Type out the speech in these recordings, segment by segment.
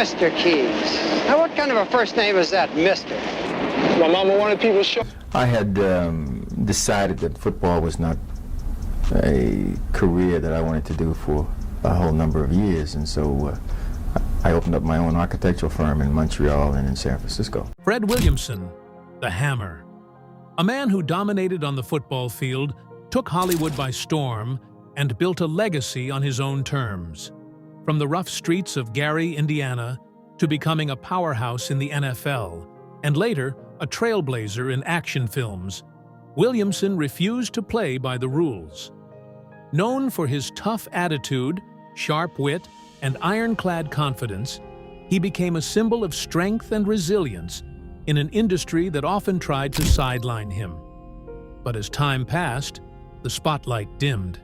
Mr. Keys. Now, what kind of a first name is that, Mr.? My mama wanted people to show. I had decided that football was not a career that I wanted to do for a whole number of years, and so I opened up my own architectural firm in Montreal and in San Francisco. Fred Williamson, the Hammer. A man who dominated on the football field, took Hollywood by storm, and built a legacy on his own terms. From the rough streets of Gary, Indiana, to becoming a powerhouse in the NFL, and later a trailblazer in action films, Williamson refused to play by the rules. Known for his tough attitude, sharp wit, and ironclad confidence, he became a symbol of strength and resilience in an industry that often tried to sideline him. But as time passed, the spotlight dimmed.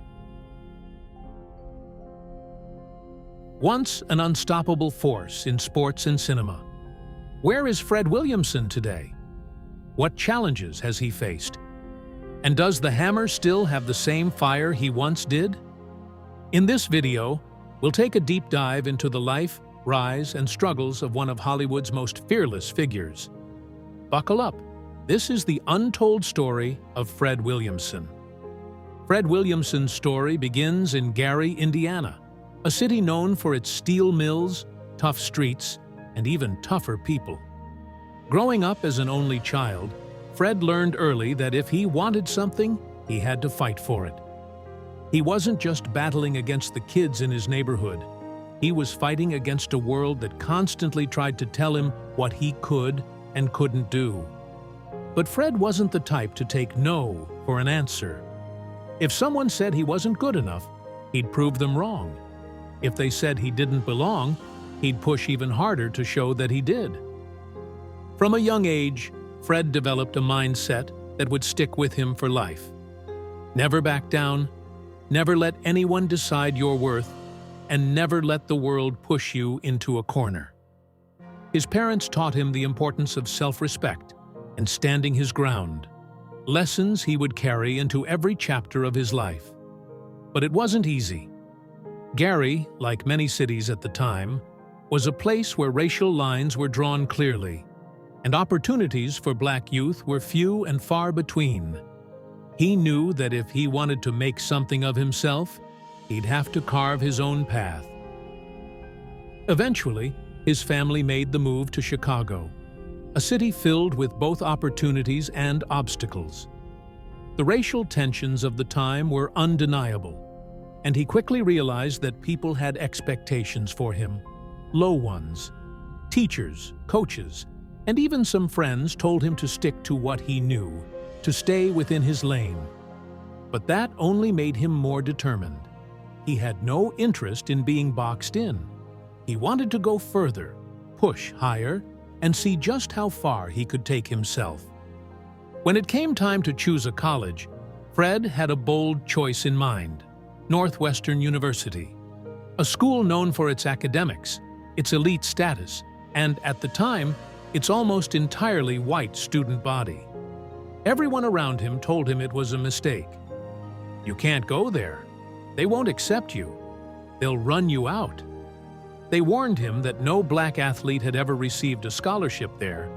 Once an unstoppable force in sports and cinema, where is Fred Williamson today? What challenges has he faced? And does the Hammer still have the same fire he once did? In this video, we'll take a deep dive into the life, rise, and struggles of one of Hollywood's most fearless figures. Buckle up. This is the untold story of Fred Williamson. Fred Williamson's story begins in Gary, Indiana, a city known for its steel mills, tough streets, and even tougher people. Growing up as an only child, Fred learned early that if he wanted something, he had to fight for it. He wasn't just battling against the kids in his neighborhood. He was fighting against a world that constantly tried to tell him what he could and couldn't do. But Fred wasn't the type to take no for an answer. If someone said he wasn't good enough, he'd prove them wrong. If they said he didn't belong, he'd push even harder to show that he did. From a young age, Fred developed a mindset that would stick with him for life. Never back down, never let anyone decide your worth, and never let the world push you into a corner. His parents taught him the importance of self-respect and standing his ground, lessons he would carry into every chapter of his life. But it wasn't easy. Gary, like many cities at the time, was a place where racial lines were drawn clearly, and opportunities for black youth were few and far between. He knew that if he wanted to make something of himself, he'd have to carve his own path. Eventually, his family made the move to Chicago, a city filled with both opportunities and obstacles. The racial tensions of the time were undeniable, and he quickly realized that people had expectations for him, low ones. Teachers, coaches, and even some friends told him to stick to what he knew, to stay within his lane. But that only made him more determined. He had no interest in being boxed in. He wanted to go further, push higher, and see just how far he could take himself. When it came time to choose a college, Fred had a bold choice in mind: Northwestern University, a school known for its academics, its elite status, and at the time, its almost entirely white student body. Everyone around him told him it was a mistake. You can't go there. They won't accept you. They'll run you out. They warned him that no black athlete had ever received a scholarship there,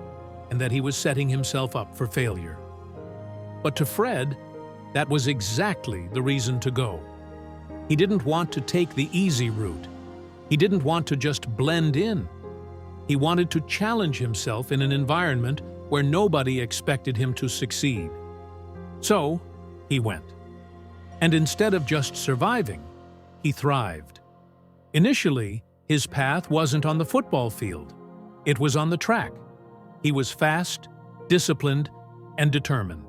and that he was setting himself up for failure. But to Fred, that was exactly the reason to go. He didn't want to take the easy route. He didn't want to just blend in. He wanted to challenge himself in an environment where nobody expected him to succeed. So, he went. And instead of just surviving, he thrived. Initially, his path wasn't on the football field. It was on the track. He was fast, disciplined, and determined.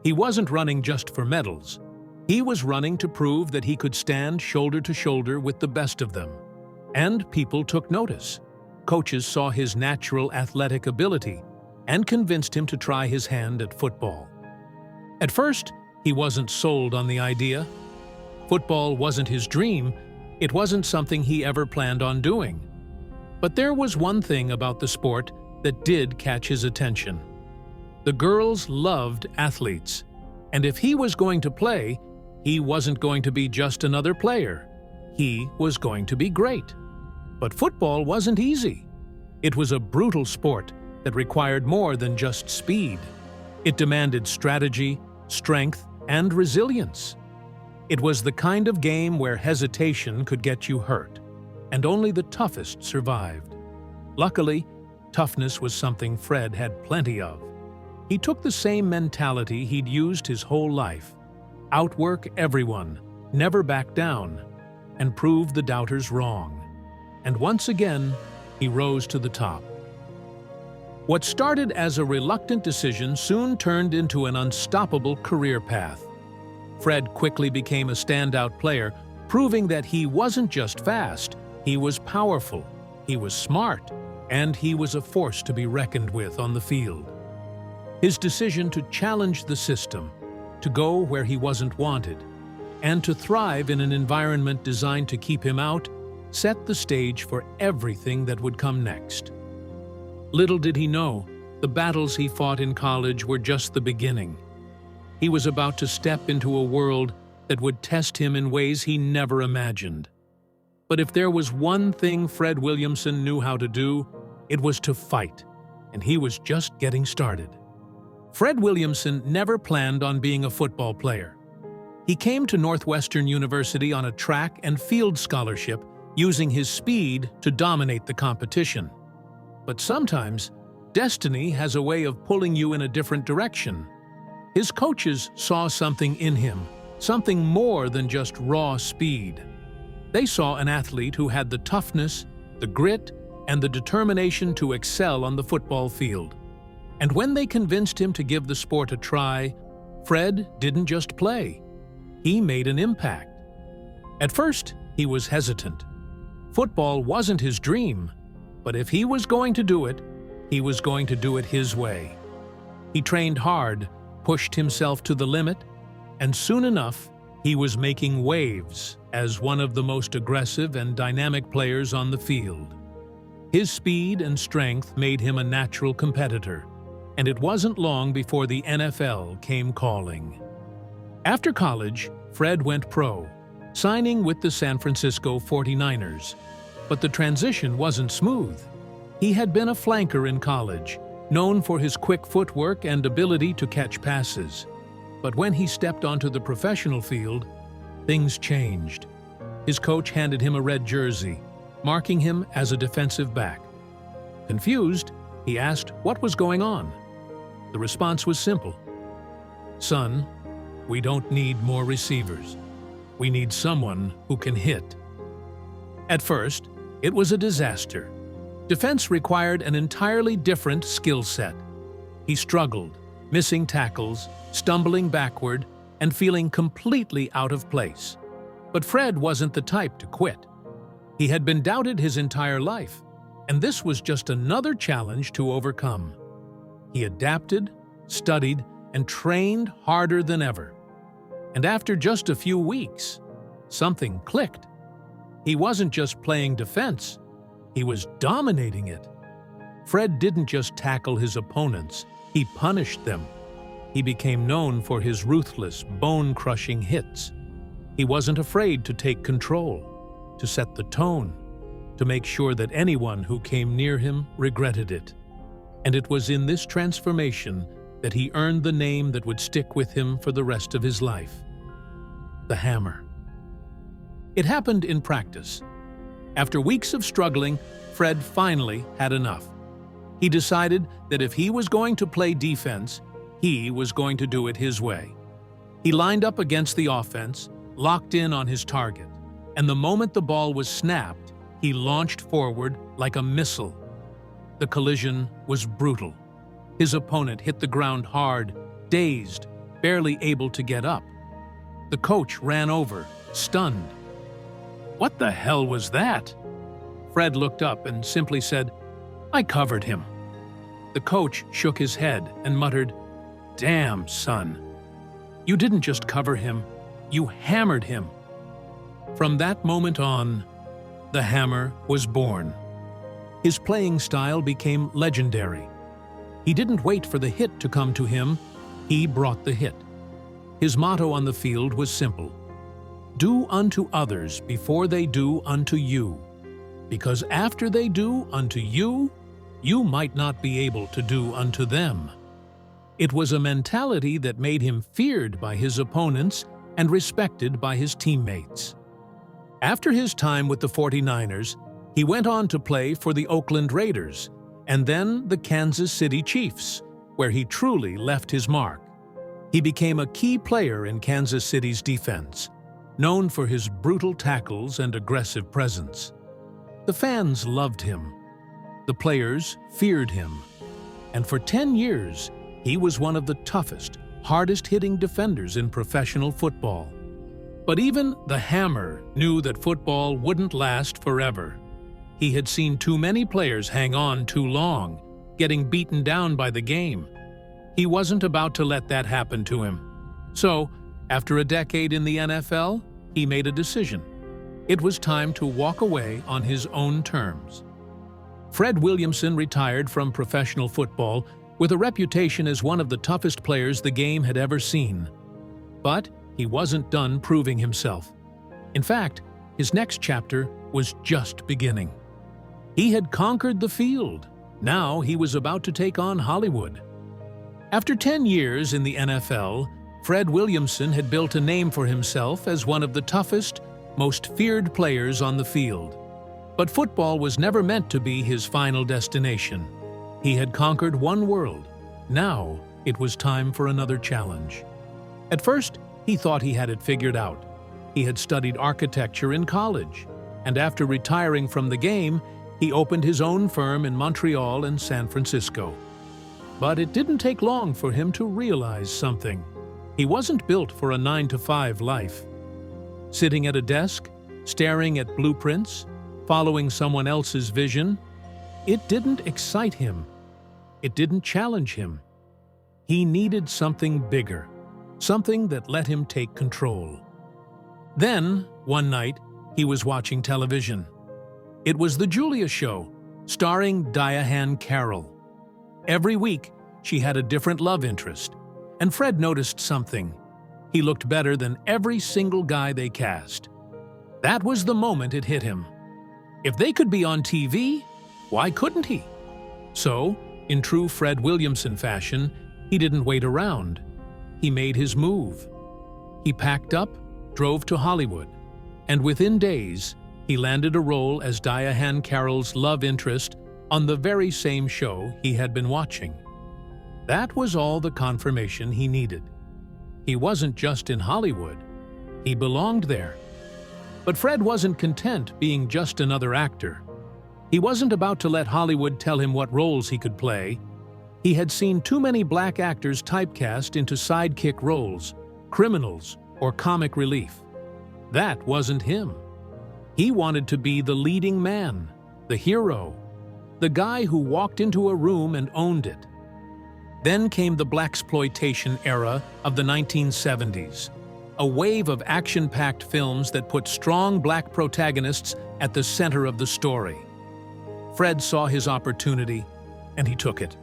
He wasn't running just for medals. He was running to prove that he could stand shoulder to shoulder with the best of them. And people took notice. Coaches saw his natural athletic ability and convinced him to try his hand at football. At first, he wasn't sold on the idea. Football wasn't his dream. It wasn't something he ever planned on doing. But there was one thing about the sport that did catch his attention. The girls loved athletes, and if he was going to play, he wasn't going to be just another player. He was going to be great. But football wasn't easy. It was a brutal sport that required more than just speed. It demanded strategy, strength, and resilience. It was the kind of game where hesitation could get you hurt, and only the toughest survived. Luckily, toughness was something Fred had plenty of. He took the same mentality he'd used his whole life: outwork everyone, never back down, and prove the doubters wrong. And once again, he rose to the top. What started as a reluctant decision soon turned into an unstoppable career path. Fred quickly became a standout player, proving that he wasn't just fast, he was powerful, he was smart, and he was a force to be reckoned with on the field. His decision to challenge the system, to go where he wasn't wanted, and to thrive in an environment designed to keep him out, set the stage for everything that would come next. Little did he know, the battles he fought in college were just the beginning. He was about to step into a world that would test him in ways he never imagined. But if there was one thing Fred Williamson knew how to do, it was to fight, and he was just getting started. Fred Williamson never planned on being a football player. He came to Northwestern University on a track and field scholarship, using his speed to dominate the competition. But sometimes, destiny has a way of pulling you in a different direction. His coaches saw something in him, something more than just raw speed. They saw an athlete who had the toughness, the grit, and the determination to excel on the football field. And when they convinced him to give the sport a try, Fred didn't just play. He made an impact. At first, he was hesitant. Football wasn't his dream, but if he was going to do it, he was going to do it his way. He trained hard, pushed himself to the limit, and soon enough, he was making waves as one of the most aggressive and dynamic players on the field. His speed and strength made him a natural competitor, and it wasn't long before the NFL came calling. After college, Fred went pro, signing with the San Francisco 49ers. But the transition wasn't smooth. He had been a flanker in college, known for his quick footwork and ability to catch passes. But when he stepped onto the professional field, things changed. His coach handed him a red jersey, marking him as a defensive back. Confused, he asked what was going on. The response was simple. "Son, we don't need more receivers. We need someone who can hit." At first, it was a disaster. Defense required an entirely different skill set. He struggled, missing tackles, stumbling backward, and feeling completely out of place. But Fred wasn't the type to quit. He had been doubted his entire life, and this was just another challenge to overcome. He adapted, studied, and trained harder than ever. And after just a few weeks, something clicked. He wasn't just playing defense, he was dominating it. Fred didn't just tackle his opponents, he punished them. He became known for his ruthless, bone-crushing hits. He wasn't afraid to take control, to set the tone, to make sure that anyone who came near him regretted it. And it was in this transformation that he earned the name that would stick with him for the rest of his life: the Hammer. It happened in practice. After weeks of struggling, Fred finally had enough. He decided that if he was going to play defense, he was going to do it his way. He lined up against the offense, locked in on his target, and the moment the ball was snapped, he launched forward like a missile. The collision was brutal. His opponent hit the ground hard, dazed, barely able to get up. The coach ran over, stunned. "What the hell was that?" Fred looked up and simply said, "I covered him." The coach shook his head and muttered, "Damn, son. You didn't just cover him, you hammered him." From that moment on, the Hammer was born. His playing style became legendary. He didn't wait for the hit to come to him, he brought the hit. His motto on the field was simple: "Do unto others before they do unto you." because after they do unto you, you might not be able to do unto them. It was a mentality that made him feared by his opponents and respected by his teammates. After his time with the 49ers, he went on to play for the Oakland Raiders and then the Kansas City Chiefs, where he truly left his mark. He became a key player in Kansas City's defense, known for his brutal tackles and aggressive presence. The fans loved him. The players feared him. And for 10 years, he was one of the toughest, hardest-hitting defenders in professional football. But even the Hammer knew that football wouldn't last forever. He had seen too many players hang on too long, getting beaten down by the game. He wasn't about to let that happen to him. So, after a decade in the NFL, he made a decision. It was time to walk away on his own terms. Fred Williamson retired from professional football with a reputation as one of the toughest players the game had ever seen. But he wasn't done proving himself. In fact, his next chapter was just beginning. He had conquered the field. Now he was about to take on Hollywood. After 10 years in the NFL, Fred Williamson had built a name for himself as one of the toughest, most feared players on the field. But football was never meant to be his final destination. He had conquered one world. Now it was time for another challenge. At first, he thought he had it figured out. He had studied architecture in college, and after retiring from the game, he opened his own firm in Montreal and San Francisco. But it didn't take long for him to realize something. He wasn't built for a 9-to-5 life. Sitting at a desk, staring at blueprints, following someone else's vision, it didn't excite him. It didn't challenge him. He needed something bigger, something that let him take control. Then, one night, he was watching television. It was The Julia Show, starring Diane Carroll. Every week, she had a different love interest, and Fred noticed something. He looked better than every single guy they cast. That was the moment it hit him. If they could be on TV, why couldn't he? So, in true Fred Williamson fashion, he didn't wait around. He made his move. He packed up, drove to Hollywood, and within days, he landed a role as Diane Carroll's love interest on the very same show he had been watching. That was all the confirmation he needed. He wasn't just in Hollywood. He belonged there. But Fred wasn't content being just another actor. He wasn't about to let Hollywood tell him what roles he could play. He had seen too many black actors typecast into sidekick roles, criminals, or comic relief. That wasn't him. He wanted to be the leading man, the hero, the guy who walked into a room and owned it. Then came the Blaxploitation era of the 1970s, a wave of action-packed films that put strong black protagonists at the center of the story. Fred saw his opportunity, and he took it.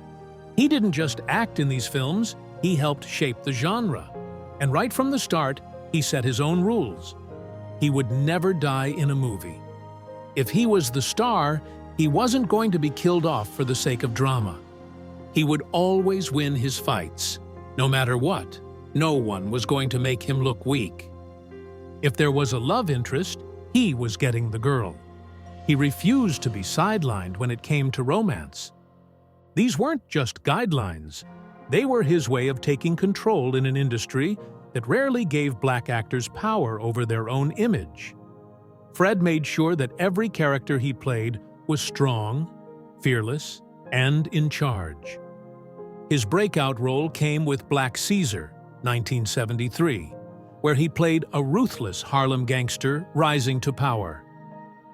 He didn't just act in these films, he helped shape the genre. And right from the start, he set his own rules. He would never die in a movie. If he was the star, he wasn't going to be killed off for the sake of drama. He would always win his fights. No matter what, no one was going to make him look weak. If there was a love interest, he was getting the girl. He refused to be sidelined when it came to romance. These weren't just guidelines. They were his way of taking control in an industry that rarely gave black actors power over their own image. Fred made sure that every character he played was strong, fearless, and in charge. His breakout role came with Black Caesar, 1973, where he played a ruthless Harlem gangster rising to power.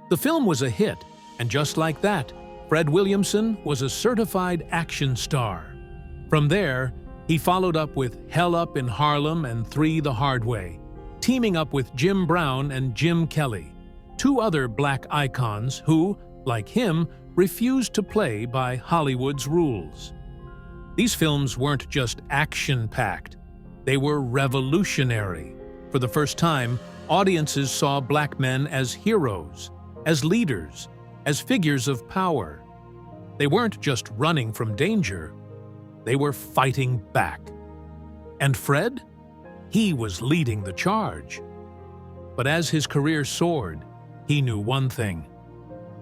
The film was a hit, and just like that, Fred Williamson was a certified action star. From there, he followed up with Hell Up in Harlem and 3 the Hard Way, teaming up with Jim Brown and Jim Kelly, 2 other black icons who, like him, refused to play by Hollywood's rules. These films weren't just action-packed. They were revolutionary. For the first time, audiences saw black men as heroes, as leaders, as figures of power. They weren't just running from danger, they were fighting back. And Fred? He was leading the charge. But as his career soared, he knew one thing: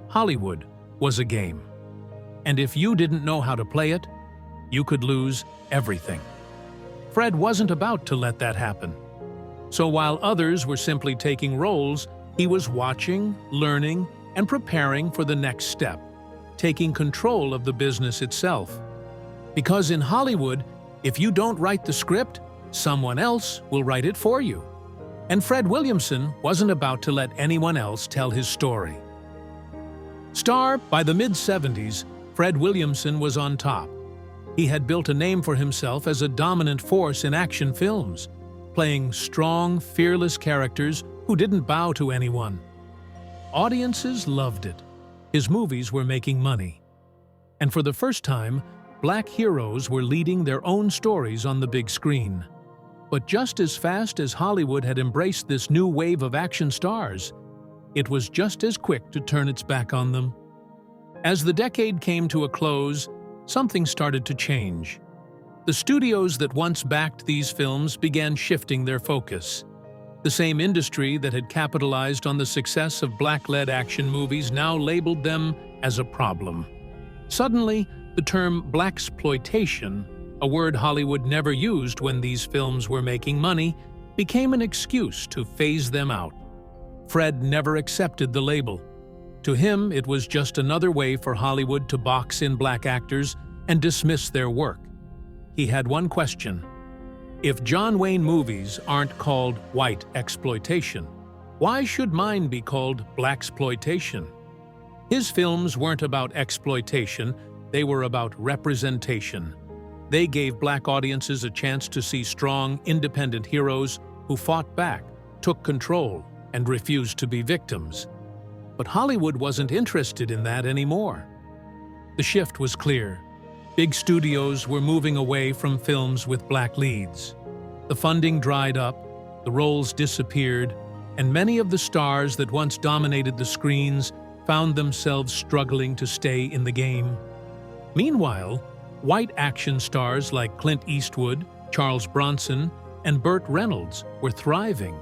Hollywood was a game. And if you didn't know how to play it, you could lose everything. Fred wasn't about to let that happen. So while others were simply taking roles, he was watching, learning, and preparing for the next step, taking control of the business itself. Because in Hollywood, if you don't write the script, someone else will write it for you. And Fred Williamson wasn't about to let anyone else tell his story. Star by the mid-70s, Fred Williamson was on top. He had built a name for himself as a dominant force in action films, playing strong, fearless characters who didn't bow to anyone. Audiences loved it. His movies were making money. And for the first time, black heroes were leading their own stories on the big screen. But just as fast as Hollywood had embraced this new wave of action stars, it was just as quick to turn its back on them. As the decade came to a close, something started to change. The studios that once backed these films began shifting their focus. The same industry that had capitalized on the success of black-led action movies now labeled them as a problem. Suddenly, the term Blaxploitation, a word Hollywood never used when these films were making money, became an excuse to phase them out. Fred never accepted the label. To him, it was just another way for Hollywood to box in black actors and dismiss their work. He had one question: if John Wayne movies aren't called white exploitation, why should mine be called blaxploitation? His films weren't about exploitation, they were about representation. They gave black audiences a chance to see strong, independent heroes who fought back, took control, and refused to be victims. But Hollywood wasn't interested in that anymore. The shift was clear. Big studios were moving away from films with black leads. The funding dried up, the roles disappeared, and many of the stars that once dominated the screens found themselves struggling to stay in the game. Meanwhile, white action stars like Clint Eastwood, Charles Bronson, and Burt Reynolds were thriving.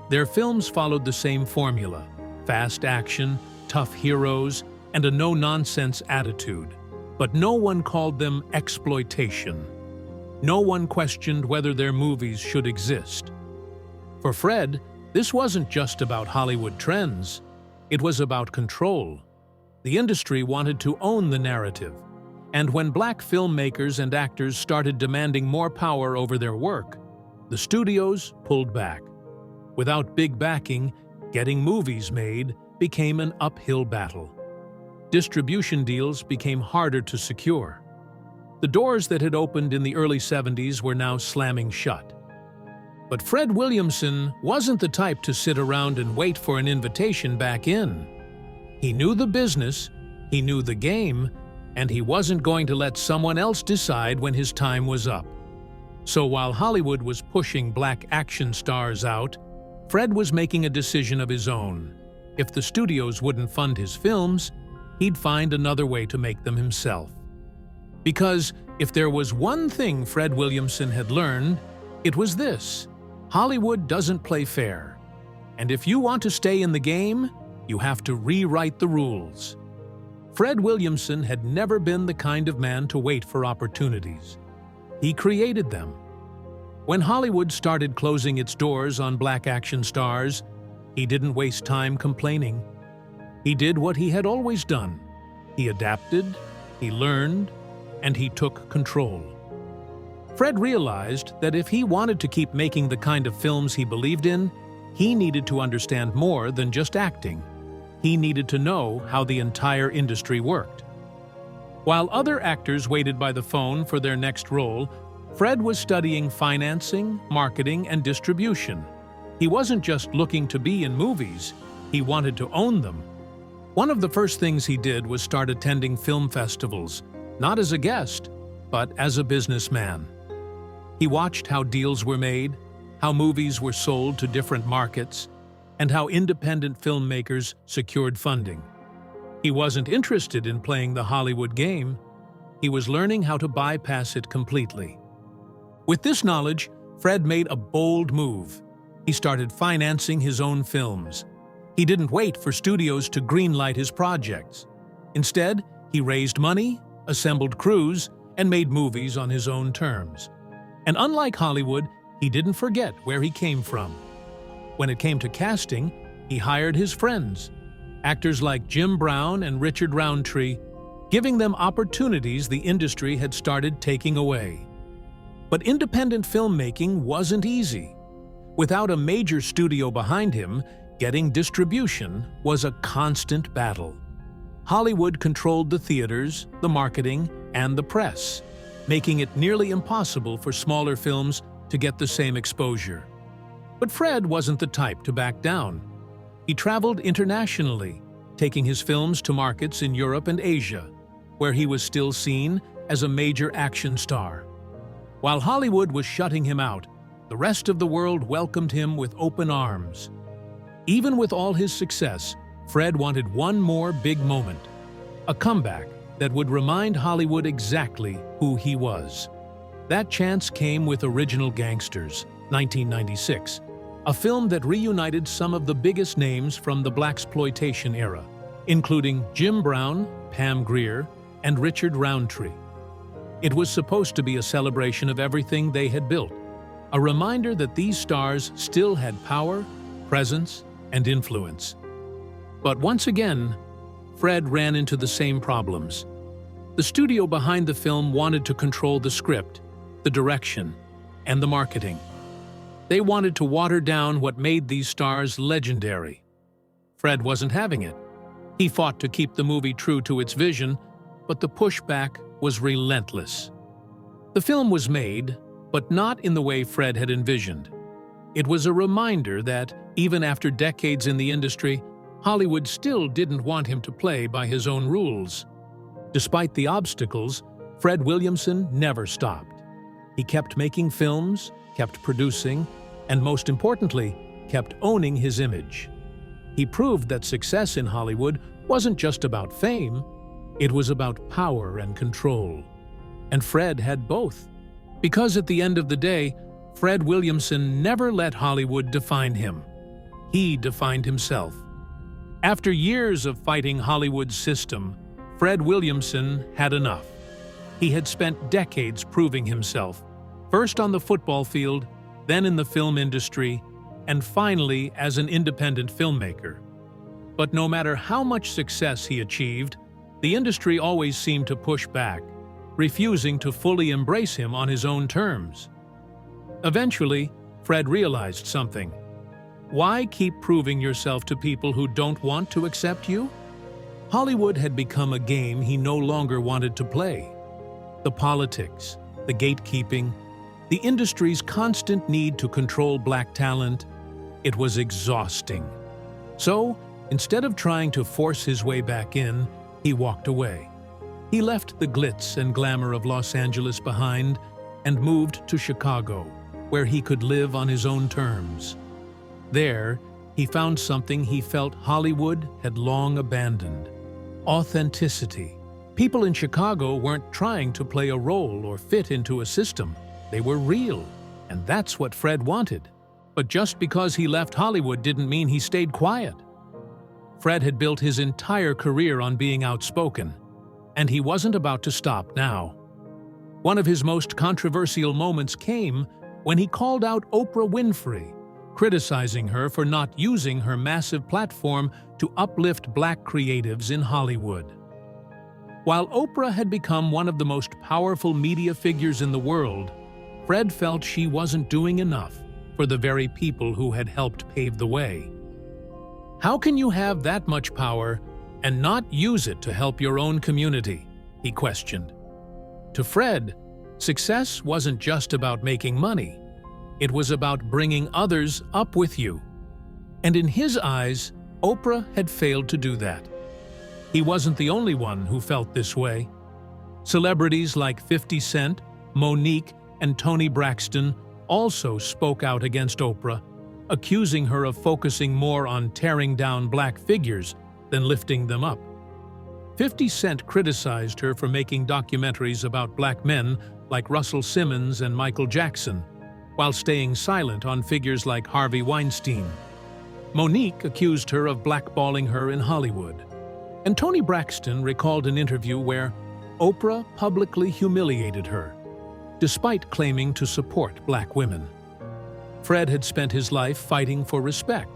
Their films followed the same formula: fast action, tough heroes, and a no-nonsense attitude. But no one called them exploitation. No one questioned whether their movies should exist. For Fred, this wasn't just about Hollywood trends. It was about control. The industry wanted to own the narrative. And when black filmmakers and actors started demanding more power over their work, the studios pulled back. Without big backing, getting movies made became an uphill battle. Distribution deals became harder to secure. The doors that had opened in the early 70s were now slamming shut. But Fred Williamson wasn't the type to sit around and wait for an invitation back in. He knew the business, he knew the game, and he wasn't going to let someone else decide when his time was up. So while Hollywood was pushing black action stars out, Fred was making a decision of his own. If the studios wouldn't fund his films, he'd find another way to make them himself. Because if there was one thing Fred Williamson had learned, it was this: Hollywood doesn't play fair. And if you want to stay in the game, you have to rewrite the rules. Fred Williamson had never been the kind of man to wait for opportunities. He created them. When Hollywood started closing its doors on black action stars, he didn't waste time complaining. He did what he had always done. He adapted, he learned, and he took control. Fred realized that if he wanted to keep making the kind of films he believed in, he needed to understand more than just acting. He needed to know how the entire industry worked. While other actors waited by the phone for their next role, Fred was studying financing, marketing, and distribution. He wasn't just looking to be in movies, he wanted to own them. One of the first things he did was start attending film festivals, not as a guest, but as a businessman. He watched how deals were made, how movies were sold to different markets, and how independent filmmakers secured funding. He wasn't interested in playing the Hollywood game. He was learning how to bypass it completely. With this knowledge, Fred made a bold move. He started financing his own films. He didn't wait for studios to greenlight his projects. Instead, he raised money, assembled crews, and made movies on his own terms. And unlike Hollywood, he didn't forget where he came from. When it came to casting, he hired his friends, actors like Jim Brown and Richard Roundtree, giving them opportunities the industry had started taking away. But independent filmmaking wasn't easy. Without a major studio behind him, getting distribution was a constant battle. Hollywood controlled the theaters, the marketing, and the press, making it nearly impossible for smaller films to get the same exposure. But Fred wasn't the type to back down. He traveled internationally, taking his films to markets in Europe and Asia, where he was still seen as a major action star. While Hollywood was shutting him out, the rest of the world welcomed him with open arms. Even with all his success, Fred wanted one more big moment, a comeback that would remind Hollywood exactly who he was. That chance came with Original Gangsters, 1996, a film that reunited some of the biggest names from the Blaxploitation era, including Jim Brown, Pam Grier, and Richard Roundtree. It was supposed to be a celebration of everything they had built, a reminder that these stars still had power, presence, and influence. But once again, Fred ran into the same problems. The studio behind the film wanted to control the script, the direction, and the marketing. They wanted to water down what made these stars legendary. Fred wasn't having it. He fought to keep the movie true to its vision, but the pushback was relentless. The film was made, but not in the way Fred had envisioned. It was a reminder that, even after decades in the industry, Hollywood still didn't want him to play by his own rules. Despite the obstacles, Fred Williamson never stopped. He kept making films, kept producing, and most importantly, kept owning his image. He proved that success in Hollywood wasn't just about fame, it was about power and control. And Fred had both. Because at the end of the day, Fred Williamson never let Hollywood define him. He defined himself. After years of fighting Hollywood's system, Fred Williamson had enough. He had spent decades proving himself, first on the football field, then in the film industry, and finally as an independent filmmaker. But no matter how much success he achieved, the industry always seemed to push back, refusing to fully embrace him on his own terms. Eventually, Fred realized something. Why keep proving yourself to people who don't want to accept you? Hollywood had become a game he no longer wanted to play. The politics, the gatekeeping, the industry's constant need to control black talent, it was exhausting. So, instead of trying to force his way back in, he walked away. He left the glitz and glamour of Los Angeles behind and moved to Chicago, where he could live on his own terms. There, he found something he felt Hollywood had long abandoned: authenticity. People in Chicago weren't trying to play a role or fit into a system. They were real, and that's what Fred wanted. But just because he left Hollywood didn't mean he stayed quiet. Fred had built his entire career on being outspoken, and he wasn't about to stop now. One of his most controversial moments came when he called out Oprah Winfrey, criticizing her for not using her massive platform to uplift black creatives in Hollywood. While Oprah had become one of the most powerful media figures in the world, Fred felt she wasn't doing enough for the very people who had helped pave the way. How can you have that much power and not use it to help your own community? He questioned. To Fred, success wasn't just about making money. It was about bringing others up with you. And in his eyes, Oprah had failed to do that. He wasn't the only one who felt this way. Celebrities like 50 Cent, Monique, and Toni Braxton also spoke out against Oprah, accusing her of focusing more on tearing down black figures than lifting them up. 50 Cent criticized her for making documentaries about black men like Russell Simmons and Michael Jackson, while staying silent on figures like Harvey Weinstein. Monique accused her of blackballing her in Hollywood. And Toni Braxton recalled an interview where Oprah publicly humiliated her, despite claiming to support black women. Fred had spent his life fighting for respect,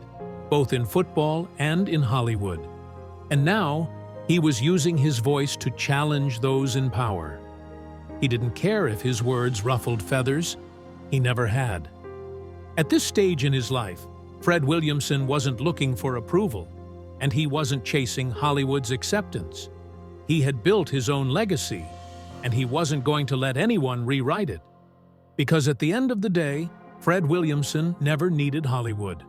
both in football and in Hollywood. And now, he was using his voice to challenge those in power. He didn't care if his words ruffled feathers. He never had. At this stage in his life, Fred Williamson wasn't looking for approval, and he wasn't chasing Hollywood's acceptance. He had built his own legacy, and he wasn't going to let anyone rewrite it. Because at the end of the day, Fred Williamson never needed Hollywood.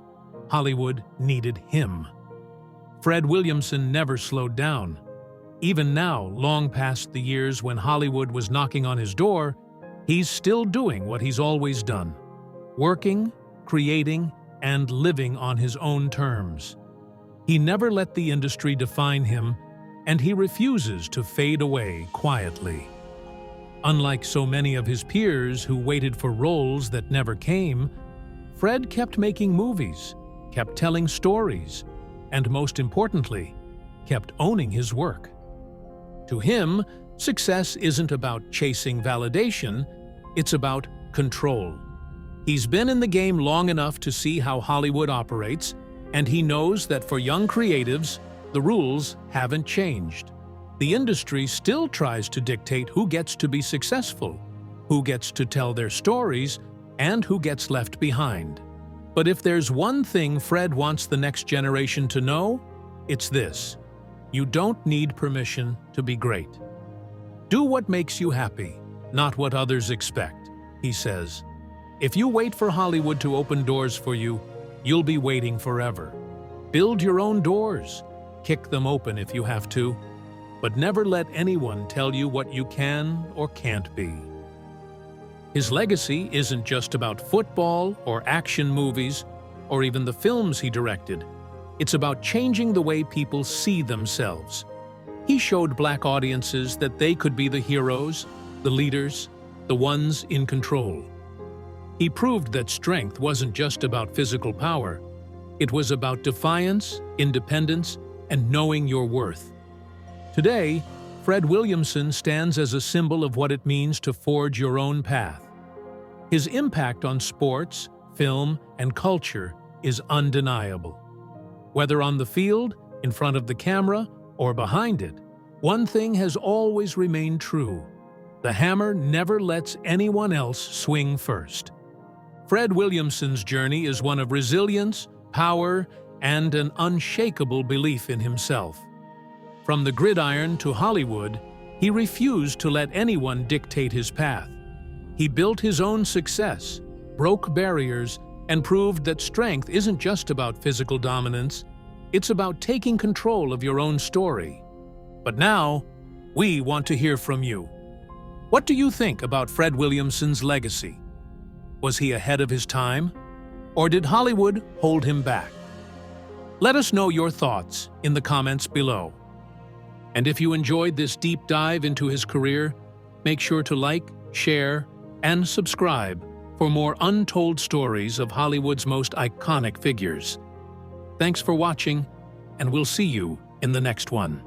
Hollywood needed him. Fred Williamson never slowed down. Even now, long past the years when Hollywood was knocking on his door, he's still doing what he's always done: working, creating, and living on his own terms. He never let the industry define him, and he refuses to fade away quietly. Unlike so many of his peers who waited for roles that never came, Fred kept making movies, kept telling stories, and most importantly, kept owning his work. To him, success isn't about chasing validation, it's about control. He's been in the game long enough to see how Hollywood operates, and he knows that for young creatives, the rules haven't changed. The industry still tries to dictate who gets to be successful, who gets to tell their stories, and who gets left behind. But if there's one thing Fred wants the next generation to know, it's this: you don't need permission to be great. Do what makes you happy, not what others expect, he says. If you wait for Hollywood to open doors for you, you'll be waiting forever. Build your own doors. Kick them open if you have to, but never let anyone tell you what you can or can't be. His legacy isn't just about football or action movies or even the films he directed. It's about changing the way people see themselves. He showed black audiences that they could be the heroes, the leaders, the ones in control. He proved that strength wasn't just about physical power. It was about defiance, independence, and knowing your worth. Today, Fred Williamson stands as a symbol of what it means to forge your own path. His impact on sports, film, and culture is undeniable. Whether on the field, in front of the camera, or behind it, one thing has always remained true: the hammer never lets anyone else swing first. Fred Williamson's journey is one of resilience, power, and an unshakable belief in himself. From the gridiron to Hollywood, he refused to let anyone dictate his path. He built his own success, broke barriers, and proved that strength isn't just about physical dominance, it's about taking control of your own story. But now, we want to hear from you. What do you think about Fred Williamson's legacy? Was he ahead of his time? Or did Hollywood hold him back? Let us know your thoughts in the comments below. And if you enjoyed this deep dive into his career, make sure to like, share, and subscribe for more untold stories of Hollywood's most iconic figures. Thanks for watching, and we'll see you in the next one.